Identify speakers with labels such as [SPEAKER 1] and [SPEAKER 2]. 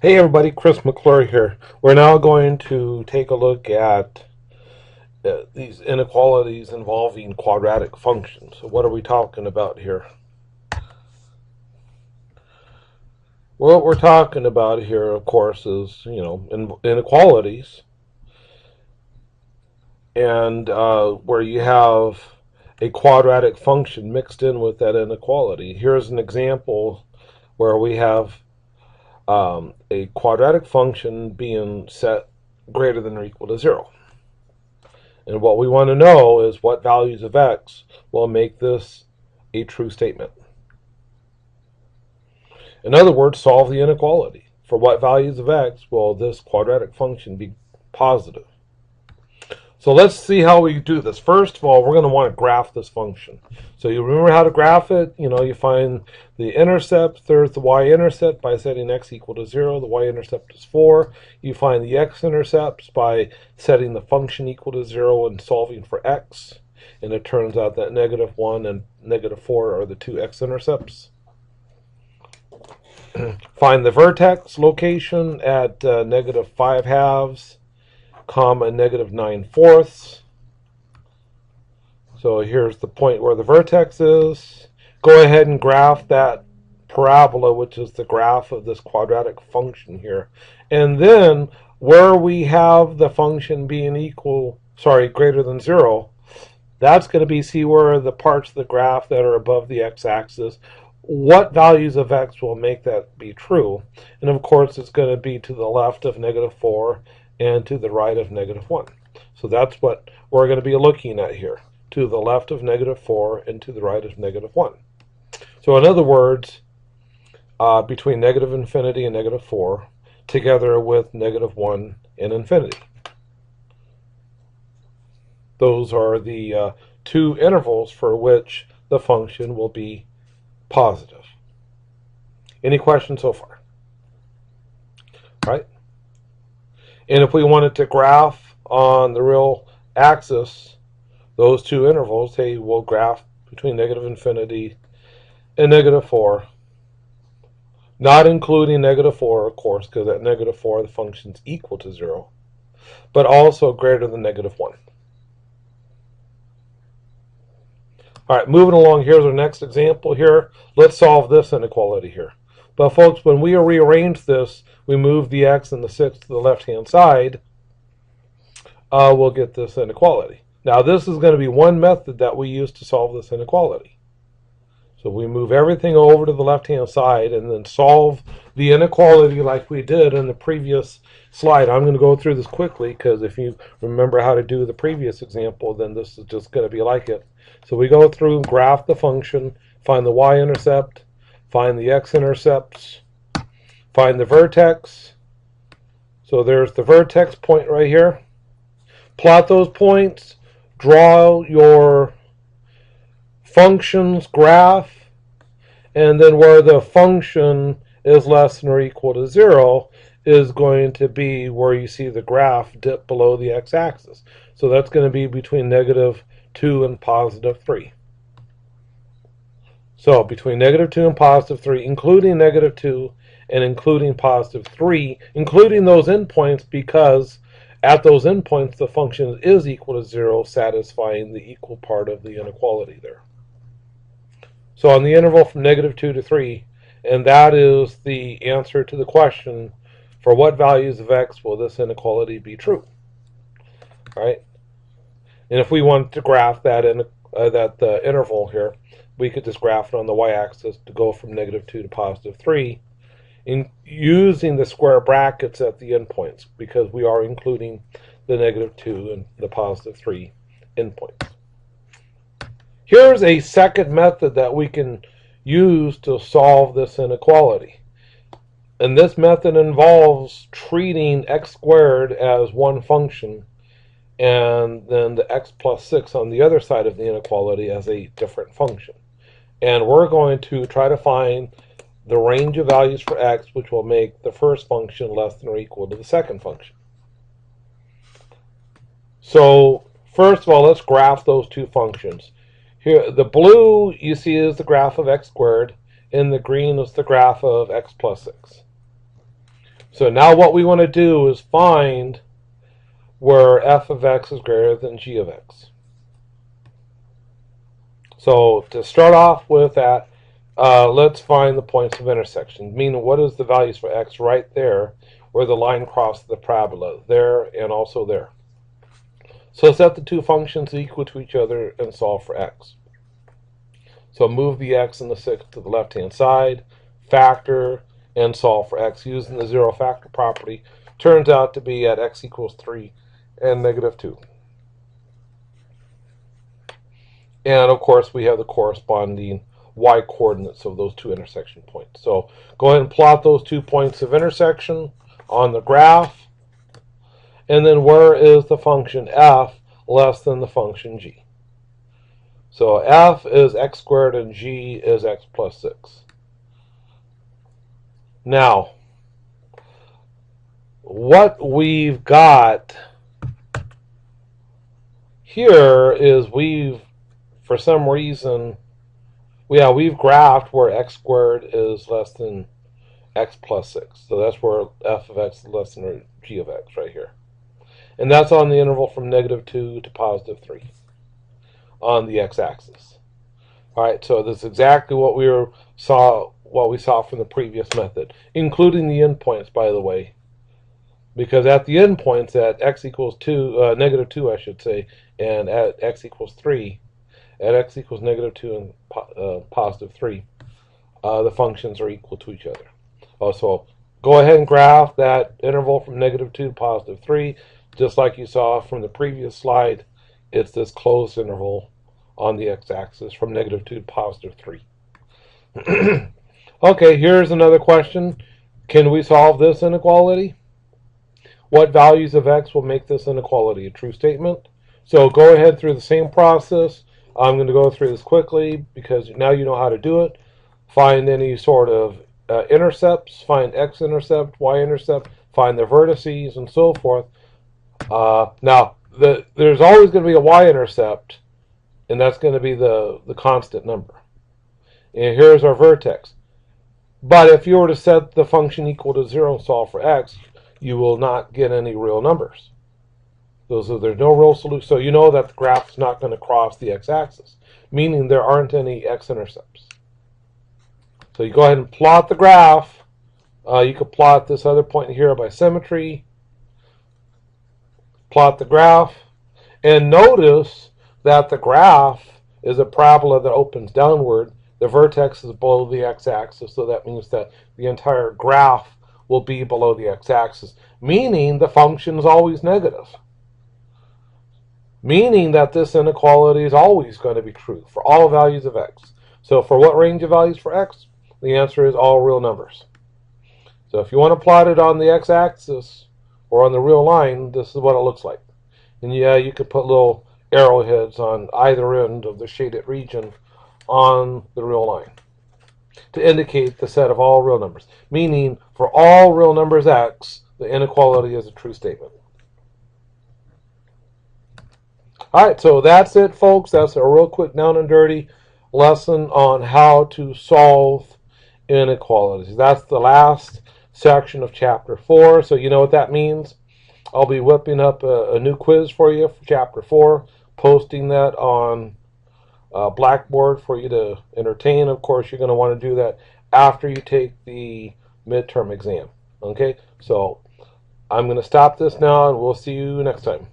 [SPEAKER 1] Hey everybody, Chris McClure here. We're now going to take a look at these inequalities involving quadratic functions. So what are we talking about here? What we're talking about here, of course, is, inequalities. And where you have a quadratic function mixed in with that inequality. Here's an example where we have a quadratic function being set greater than or equal to 0. And what we want to know is what values of x will make this a true statement. In other words, solve the inequality. For what values of x will this quadratic function be positive? So let's see how we do this. First of all, we're going to want to graph this function. So you remember how to graph it. You find the intercept. There's the y-intercept by setting x equal to 0. The y-intercept is 4. You find the x-intercepts by setting the function equal to 0 and solving for x. And it turns out that -1 and -4 are the two x-intercepts. Find the vertex location at -5/2, comma -9/4. So here's the point where the vertex is. Go ahead and graph that parabola, which is the graph of this quadratic function here. And then where we have the function being greater than 0, that's going to be, see where the parts of the graph that are above the x-axis, what values of x will make that be true. And of course it's going to be to the left of -4 and to the right of -1. So that's what we're going to be looking at here, to the left of -4 and to the right of -1. So in other words, between -infinity and -4, together with -1 and infinity. Those are the two intervals for which the function will be positive. Any questions so far? Right? And if we wanted to graph on the real axis those two intervals, hey, we'll graph between -infinity and -4, not including -4, of course, because at -4 the function's equal to 0, but also greater than -1. All right, moving along, here's our next example here. Let's solve this inequality here. But folks, when we rearrange this, we move the x and the 6 to the left-hand side, we'll get this inequality. Now, this is going to be one method that we use to solve this inequality. So we move everything over to the left-hand side and then solve the inequality like we did in the previous slide. I'm going to go through this quickly because if you remember how to do the previous example, then this is just going to be like it. So we go through, graph the function, find the y-intercept, find the x-intercepts, find the vertex. So there's the vertex point right here. Plot those points, draw your function's graph, and then where the function is less than or equal to 0 is going to be where you see the graph dip below the x-axis. So that's going to be between -2 and +3. So between -2 and +3, including -2 and including +3, including those endpoints, because at those endpoints the function is equal to 0, satisfying the equal part of the inequality there. So on the interval from -2 to 3, and that is the answer to the question, for what values of x will this inequality be true? All right? And if we wanted to graph that interval here, we could just graph it on the y-axis to go from -2 to +3, in using the square brackets at the endpoints, because we are including the -2 and the +3 endpoints. Here's a second method that we can use to solve this inequality. And this method involves treating x squared as one function and then the x plus 6 on the other side of the inequality as a different function. And we're going to try to find the range of values for x which will make the first function less than or equal to the second function. So first of all, let's graph those two functions. Here, the blue you see is the graph of x squared, and the green is the graph of x plus 6. So now what we want to do is find where f of x is greater than g of x. So to start off with that, let's find the points of intersection. Meaning, what is the values for x right there where the line crosses the parabola? There and also there. So set the two functions equal to each other and solve for x. So move the x and the 6 to the left-hand side, factor, and solve for x using the zero factor property. Turns out to be at x equals 3 and negative 2. And of course, we have the corresponding y coordinates of those two intersection points. So go ahead and plot those 2 points of intersection on the graph. And then where is the function f less than the function g? So f is x squared and g is x plus 6. Now, what we've got here is for some reason, we've graphed where x squared is less than x plus 6. So that's where f of x is less than g of x right here. And that's on the interval from negative 2 to positive 3 on the x-axis. All right, so this is exactly what we saw from the previous method, including the endpoints, by the way. Because at the endpoints at x equals 2, negative 2, I should say, and at x equals 3, at x equals negative 2 and positive 3, the functions are equal to each other. So go ahead and graph that interval from negative 2 to positive 3. Just like you saw from the previous slide, it's this closed interval on the x-axis from negative 2 to positive 3. Okay, here's another question. Can we solve this inequality? What values of x will make this inequality a true statement? So go ahead through the same process. I'm going to go through this quickly because now you know how to do it. Find any sort of intercepts, find x-intercept, y-intercept, find the vertices, and so forth. Now, there's always going to be a y-intercept, and that's going to be the constant number. And here's our vertex. But if you were to set the function equal to 0 and solve for x, you will not get any real numbers. There's no real solution. So you know that the graph is not going to cross the x-axis, meaning there aren't any x-intercepts. So you go ahead and plot the graph. You could plot this other point here by symmetry. Plot the graph. And notice that the graph is a parabola that opens downward. The vertex is below the x-axis, so that means that the entire graph will be below the x-axis, meaning the function is always negative. Meaning that this inequality is always going to be true for all values of x. So for what range of values for x? The answer is all real numbers. So if you want to plot it on the x-axis or on the real line, this is what it looks like. And yeah, you could put little arrowheads on either end of the shaded region on the real line to indicate the set of all real numbers. Meaning, for all real numbers x, the inequality is a true statement. Alright, so that's it, folks. That's a real quick down and dirty lesson on how to solve inequalities. That's the last section of Chapter 4, so you know what that means. I'll be whipping up a new quiz for you for Chapter 4, posting that on Blackboard for you to entertain. Of course, you're going to want to do that after you take the midterm exam. Okay, so I'm going to stop this now, and we'll see you next time.